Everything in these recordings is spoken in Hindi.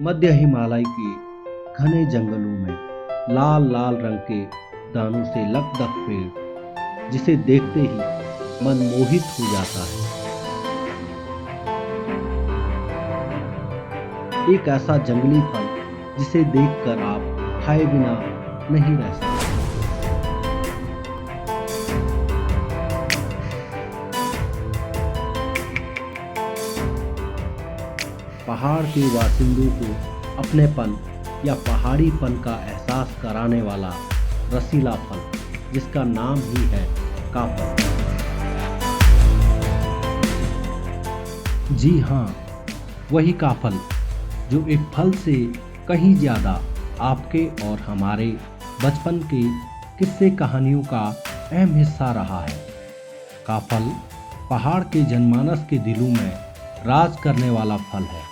मध्य हिमालय के घने जंगलों में लाल लाल रंग के दानों से लकदक पेड़, जिसे देखते ही मन मोहित हो जाता है। एक ऐसा जंगली फल जिसे देखकर आप खाए बिना नहीं रह सकते। पहाड़ के बासिंदों को अपनेपन या पहाड़ीपन का एहसास कराने वाला रसीला फल, जिसका नाम ही है काफल। जी हाँ, वही काफल जो एक फल से कहीं ज़्यादा आपके और हमारे बचपन के किस्से कहानियों का अहम हिस्सा रहा है। काफल पहाड़ के जनमानस के दिलों में राज करने वाला फल है।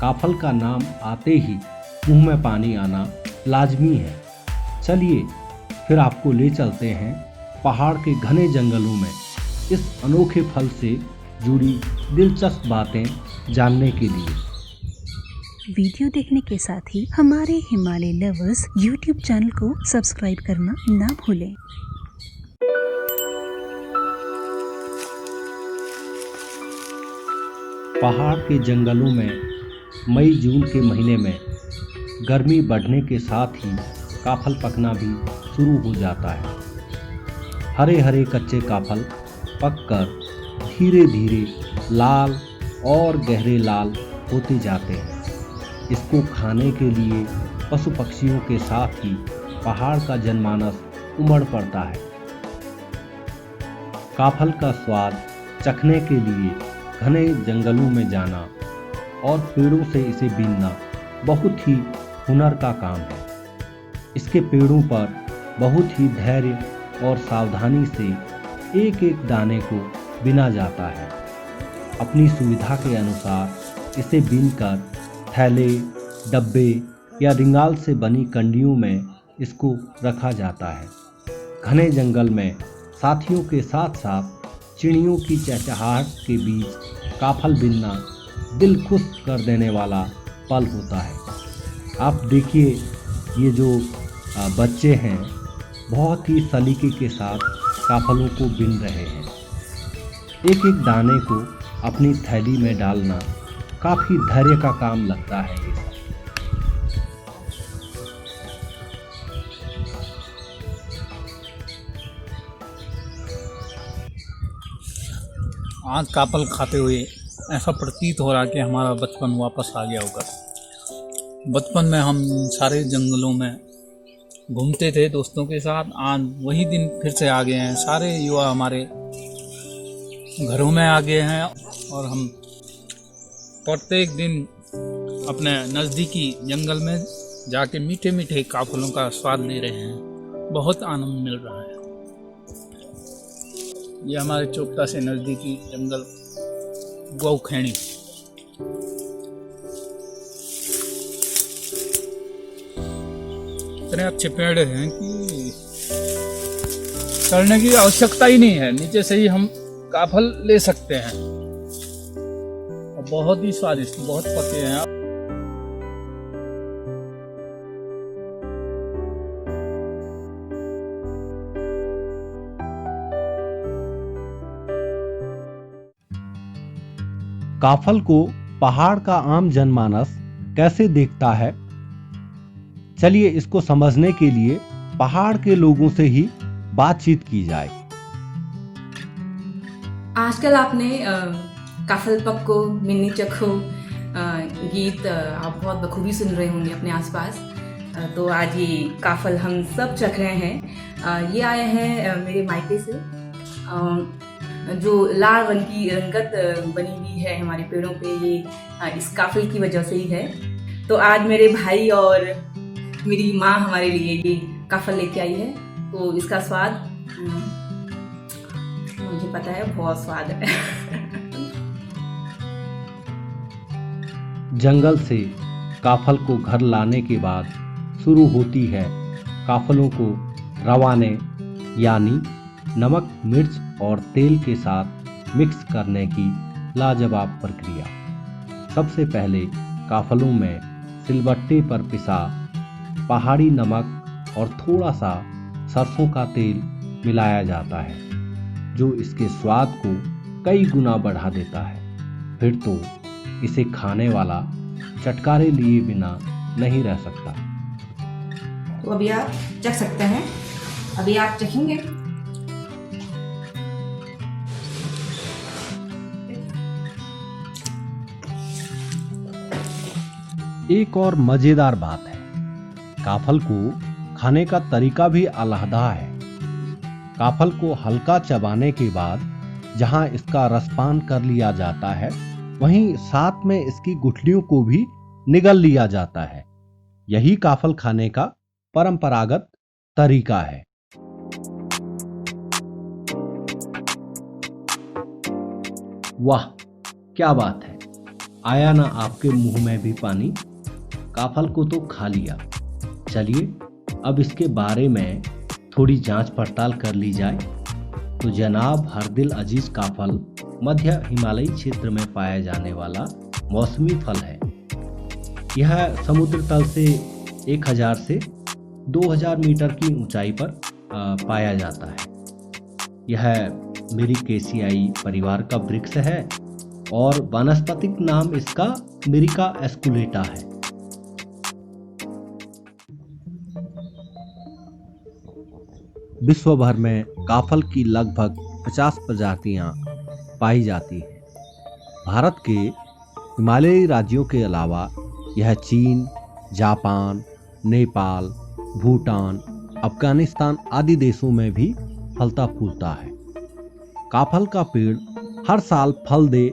काफल का नाम आते ही मुंह में पानी आना लाजमी है। चलिए फिर आपको ले चलते हैं पहाड़ के घने जंगलों में इस अनोखे फल से जुड़ी दिलचस्प बातें जानने के लिए। वीडियो देखने के साथ ही हमारे हिमालय लवर्स यूट्यूब चैनल को सब्सक्राइब करना ना भूलें। पहाड़ के जंगलों में मई जून के महीने में गर्मी बढ़ने के साथ ही काफल पकना भी शुरू हो जाता है। हरे हरे कच्चे काफल पककर धीरे धीरे लाल और गहरे लाल होते जाते हैं। इसको खाने के लिए पशु पक्षियों के साथ ही पहाड़ का जनमानस उमड़ पड़ता है। काफल का स्वाद चखने के लिए घने जंगलों में जाना और पेड़ों से इसे बीनना बहुत ही हुनर का काम है। इसके पेड़ों पर बहुत ही धैर्य और सावधानी से एक एक दाने को बीना जाता है। अपनी सुविधा के अनुसार इसे बीनकर थैले, डब्बे या रिंगाल से बनी कंडियों में इसको रखा जाता है। घने जंगल में साथियों के साथ साथ चिड़ियों की चहचहाहट के बीच काफल बीनना दिल खुश कर देने वाला पल होता है। आप देखिए, ये जो बच्चे हैं बहुत ही सलीके के साथ काफलों को बीन रहे हैं। एक एक दाने को अपनी थैली में डालना काफ़ी धैर्य का काम लगता है। ये आज काफल खाते हुए ऐसा प्रतीत हो रहा कि हमारा बचपन वापस आ गया होगा। बचपन में हम सारे जंगलों में घूमते थे दोस्तों के साथ। आज वही दिन फिर से आ गए हैं। सारे युवा हमारे घरों में आ गए हैं और हम प्रत्येक दिन अपने नज़दीकी जंगल में जाके मीठे मीठे काफलों का स्वाद ले रहे हैं। बहुत आनंद मिल रहा है। ये हमारे चोपता से नज़दीकी जंगल गौखैनी। इतने अच्छे पेड़ हैं कि चढ़ने की आवश्यकता ही नहीं है, नीचे से ही हम काफल ले सकते हैं। और बहुत ही स्वादिष्ट, बहुत पके हैं। काफल को पहाड़ का आम जनमानस कैसे देखता है? चलिए इसको समझने के लिए पहाड़ के लोगों से ही बातचीत की जाए। आजकल आपने काफल पक्को, मिन्नी चखो गीत आप बहुत बखूबी सुन रहे होंगे अपने आसपास। तो आज ये काफल हम सब चख रहे हैं। ये आए हैं मेरे मायके से। जो लाल रंग की रंगत बनी हुई है हमारे पेड़ों पे, ये इस काफल की वजह से ही है। तो आज मेरे भाई और मेरी माँ हमारे लिए ये काफल लेके आई है। तो इसका स्वाद मुझे पता है, बहुत स्वाद है। जंगल से काफल को घर लाने के बाद शुरू होती है काफलों को रवाने यानी नमक, मिर्च और तेल के साथ मिक्स करने की लाजवाब प्रक्रिया। सबसे पहले काफलों में सिलबट्टे पर पिसा पहाड़ी नमक और थोड़ा सा सरसों का तेल मिलाया जाता है, जो इसके स्वाद को कई गुना बढ़ा देता है। फिर तो इसे खाने वाला चटकारे लिए बिना नहीं रह सकता। तो अभी आप चख सकते हैं। अभी आप चखेंगे। एक और मजेदार बात है, काफल को खाने का तरीका भी अलहदा है। काफल को हल्का चबाने के बाद जहां इसका रसपान कर लिया जाता है, वहीं साथ में इसकी गुठलियों को भी निगल लिया जाता है। यही काफल खाने का परंपरागत तरीका है। वाह, क्या बात है! आया ना आपके मुंह में भी पानी? काफल को तो खा लिया। चलिए अब इसके बारे में थोड़ी जांच पड़ताल कर ली जाए। तो जनाब हरदिल अजीज काफल मध्य हिमालयी क्षेत्र में पाया जाने वाला मौसमी फल है। यह समुद्र तल से 1000 से 2000 मीटर की ऊंचाई पर पाया जाता है। यह मिरिकेशियाई परिवार का वृक्ष है और वानस्पतिक नाम इसका मिरिका एस्कुलेटा है। विश्व भर में काफल की लगभग 50 प्रजातियां पाई जाती हैं। भारत के हिमालयी राज्यों के अलावा यह चीन, जापान, नेपाल, भूटान, अफगानिस्तान आदि देशों में भी फलता फूलता है। काफल का पेड़ हर साल फल दे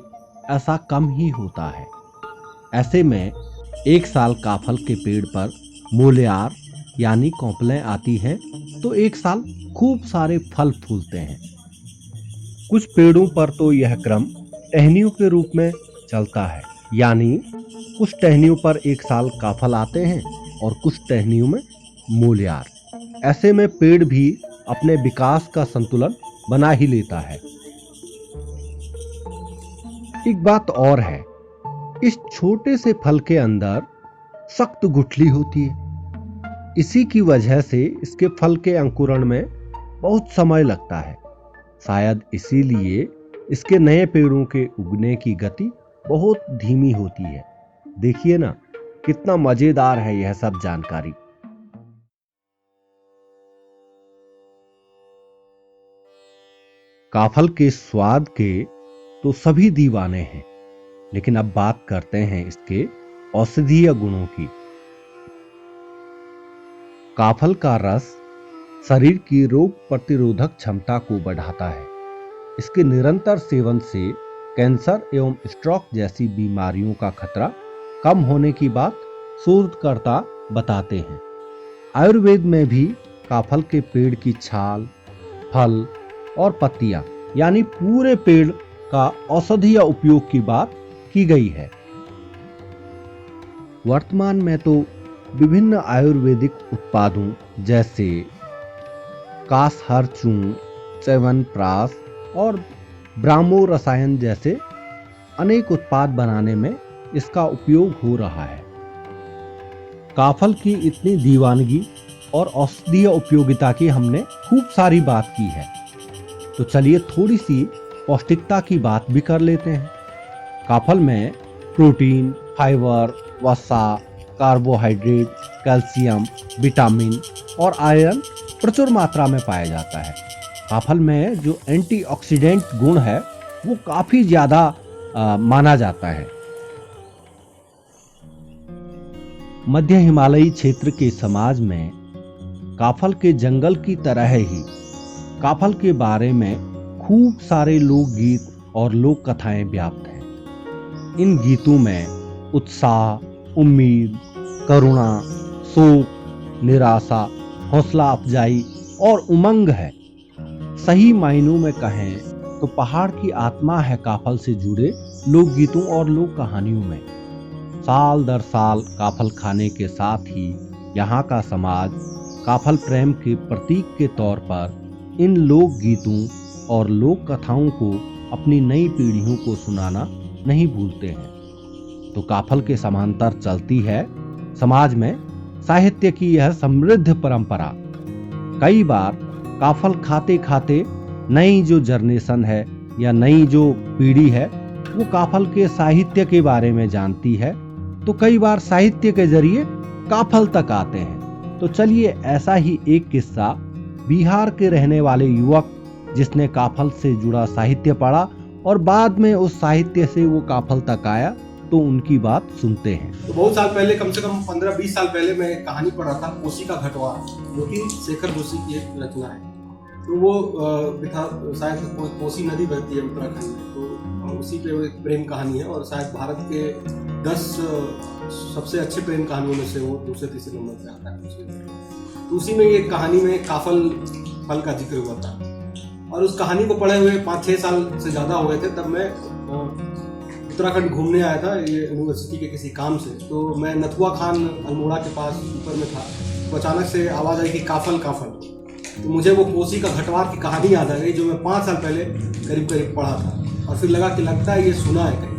ऐसा कम ही होता है। ऐसे में एक साल काफल के पेड़ पर मोलियार यानी कौपलें आती हैं, तो एक साल खूब सारे फल फूलते हैं। कुछ पेड़ों पर तो यह क्रम टहनियों के रूप में चलता है, यानी कुछ टहनियों पर एक साल काफल आते हैं और कुछ टहनियों में मोलियार। ऐसे में पेड़ भी अपने विकास का संतुलन बना ही लेता है। एक बात और है, इस छोटे से फल के अंदर सख्त गुठली होती है। इसी की वजह से इसके फल के अंकुरण में बहुत समय लगता है। शायद इसीलिए इसके नए पेड़ों के उगने की गति बहुत धीमी होती है। देखिए ना, कितना मजेदार है यह सब जानकारी। काफल के स्वाद के तो सभी दीवाने हैं, लेकिन अब बात करते हैं इसके औषधीय गुणों की। काफल का रस शरीर की रोग प्रतिरोधक क्षमता को बढ़ाता है। इसके निरंतर सेवन से कैंसर एवं स्ट्रोक जैसी बीमारियों का खतरा कम होने की बात शोधकर्ता बताते हैं। आयुर्वेद में भी काफल के पेड़ की छाल, फल और पत्तियां यानी पूरे पेड़ का औषधीय उपयोग की बात की गई है। वर्तमान में तो विभिन्न आयुर्वेदिक उत्पादों जैसे कासहर चूर्ण, च्यवनप्राश और ब्राह्मो रसायन जैसे अनेक उत्पाद बनाने में इसका उपयोग हो रहा है। काफल की इतनी दीवानगी और औषधीय उपयोगिता की हमने खूब सारी बात की है, तो चलिए थोड़ी सी पौष्टिकता की बात भी कर लेते हैं। काफल में प्रोटीन, फाइबर, वसा, कार्बोहाइड्रेट, कैल्शियम, विटामिन और आयरन प्रचुर मात्रा में पाया जाता है। काफल में जो एंटीऑक्सीडेंट गुण है वो काफी ज्यादा माना जाता है। मध्य हिमालयी क्षेत्र के समाज में काफल के जंगल की तरह ही काफल के बारे में खूब सारे लोकगीत और लोक कथाएं व्याप्त हैं। इन गीतों में उत्साह, उम्मीद, करुणा, शोक, निराशा, हौसला अफजाई और उमंग है। सही मायनों में कहें तो पहाड़ की आत्मा है काफल से जुड़े लोकगीतों और लोक कहानियों में। साल दर साल काफल खाने के साथ ही यहाँ का समाज काफल प्रेम के प्रतीक के तौर पर इन लोकगीतों और लोक कथाओं को अपनी नई पीढ़ियों को सुनाना नहीं भूलते हैं। तो काफल के समांतर चलती है समाज में साहित्य की यह समृद्ध परंपरा। कई बार काफल खाते खाते नई जो जनरेशन है या नई जो पीढ़ी है वो काफल के साहित्य के बारे में जानती है, तो कई बार साहित्य के जरिए काफल तक आते हैं। तो चलिए ऐसा ही एक किस्सा बिहार के रहने वाले युवक जिसने काफल से जुड़ा साहित्य पढ़ा और बाद में उस साहित्य से वो काफल तक आया, तो उनकी बात सुनते हैं। तो बहुत साल पहले, कम से कम 15-20 साल पहले मैं एक कहानी पढ़ रहा था, कोसी का घटवा, जो कि शेखर जोशी की एक रचना है। तो वो शायद कोसी नदी बहती है उत्तराखंड में, तो उसी पे एक प्रेम कहानी है और शायद भारत के 10 सबसे अच्छे प्रेम कहानियों में से वो दूसरे-तीसरे नंबर पे आता है। तो उसी में ये कहानी में काफल फल का जिक्र हुआ था और उस कहानी को पढ़े हुए 5-6 साल से ज़्यादा हो गए थे। तब मैं उत्तराखंड घूमने आया था ये यूनिवर्सिटी के किसी काम से। तो मैं नथुआ खान अल्मोड़ा के पास ऊपर में था, तो अचानक से आवाज़ आई कि काफल काफल। तो मुझे वो कोसी का घटवार की कहानी याद आ गई जो मैं 5 साल पहले करीब पढ़ा था और फिर लगा कि लगता है ये सुना है कहीं,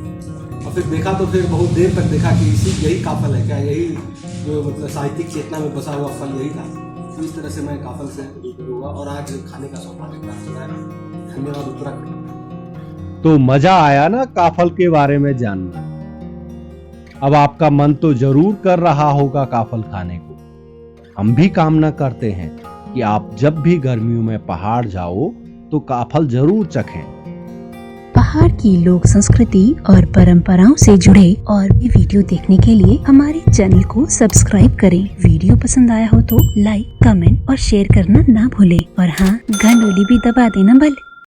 और फिर देखा तो फिर बहुत देर तक देखा कि यही काफल है क्या, यही जो मतलब साहित्यिक चेतना में बसा हुआ फल यही था। तो इस तरह से मैं काफल से रूबरू हुआ और आज खाने का सौभाग्य प्राप्त हुआ है। धन्यवाद उत्तराखंड। तो मजा आया ना काफल के बारे में जानना। अब आपका मन तो जरूर कर रहा होगा काफल खाने को। हम भी कामना करते हैं कि आप जब भी गर्मियों में पहाड़ जाओ तो काफल जरूर चखें। पहाड़ की लोक संस्कृति और परंपराओं से जुड़े और भी वीडियो देखने के लिए हमारे चैनल को सब्सक्राइब करें। वीडियो पसंद आया हो तो लाइक, कमेंट और शेयर करना ना भूलें। और हाँ, घंटोली भी दबा देना भले।